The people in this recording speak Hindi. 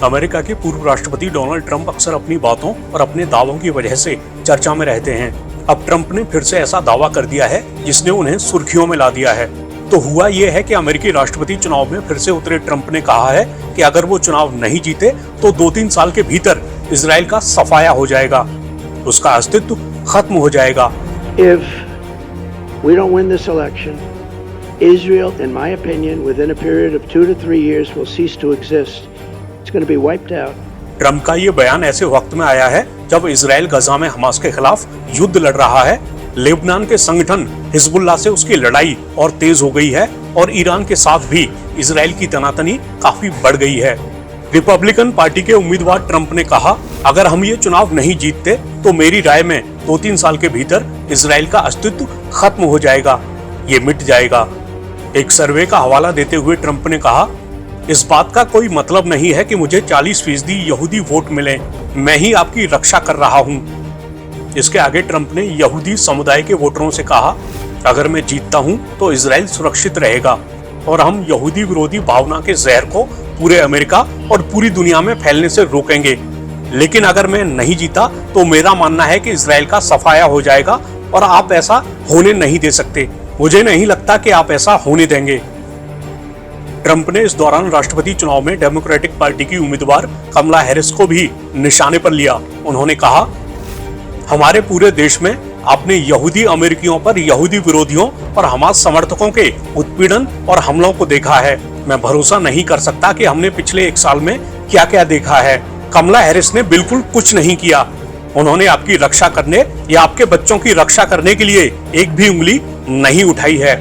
अमेरिका के पूर्व राष्ट्रपति डोनाल्ड ट्रंप अक्सर अपनी बातों और अपने दावों की वजह से चर्चा में रहते हैं। अब ट्रंप ने फिर से ऐसा दावा कर दिया है जिसने उन्हें सुर्खियों में ला दिया है। तो हुआ ये है कि अमेरिकी राष्ट्रपति चुनाव में फिर से उतरे ट्रंप ने कहा है कि अगर वो चुनाव नहीं जीते तो 2-3 साल के भीतर इजराइल का सफाया हो जाएगा, उसका अस्तित्व खत्म हो जाएगा। If we don't win this election, Israel, in my opinion, within a period of 2 to 3 years will cease to exist. It's going to be wiped out. Trump का ये बयान ऐसे वक्त में आया है जब इजराइल गजा में हमास के खिलाफ युद्ध लड़ रहा है। लेबनान के संगठन हिजबुल्लाह से उसकी लड़ाई और तेज हो गई है और ईरान के साथ भी इजराइल की तनातनी काफी बढ़ गई है। रिपब्लिकन पार्टी के उम्मीदवार ट्रंप ने कहा, अगर हम ये चुनाव नहीं जीतते तो मेरी राय में 2-3 साल के भीतर इजराइल का अस्तित्व खत्म हो जाएगा, ये मिट जाएगा। एक सर्वे का हवाला देते हुए ट्रंप ने कहा, इस बात का कोई मतलब नहीं है कि मुझे 40% यहूदी वोट मिले, मैं ही आपकी रक्षा कर रहा हूं। इसके आगे ट्रंप ने यहूदी समुदाय के वोटरों से कहा, अगर मैं जीतता हूं तो इजराइल सुरक्षित रहेगा और हम यहूदी विरोधी भावना के जहर को पूरे अमेरिका और पूरी दुनिया में फैलने से रोकेंगे। लेकिन अगर मैं नहीं जीता तो मेरा मानना है कि इजराइल का सफाया हो जाएगा और आप ऐसा होने नहीं दे सकते। मुझे नहीं लगता कि आप ऐसा होने देंगे। ट्रंप ने इस दौरान राष्ट्रपति चुनाव में डेमोक्रेटिक पार्टी की उम्मीदवार कमला हैरिस को भी निशाने पर लिया। उन्होंने कहा, हमारे पूरे देश में आपने यहूदी अमेरिकियों पर यहूदी विरोधियों और हमास समर्थकों के उत्पीड़न और हमलों को देखा है। मैं भरोसा नहीं कर सकता कि हमने पिछले 1 साल में क्या क्या देखा है। कमला हैरिस ने बिल्कुल कुछ नहीं किया। उन्होंने आपकी रक्षा करने या आपके बच्चों की रक्षा करने के लिए एक भी उंगली नहीं उठाई है।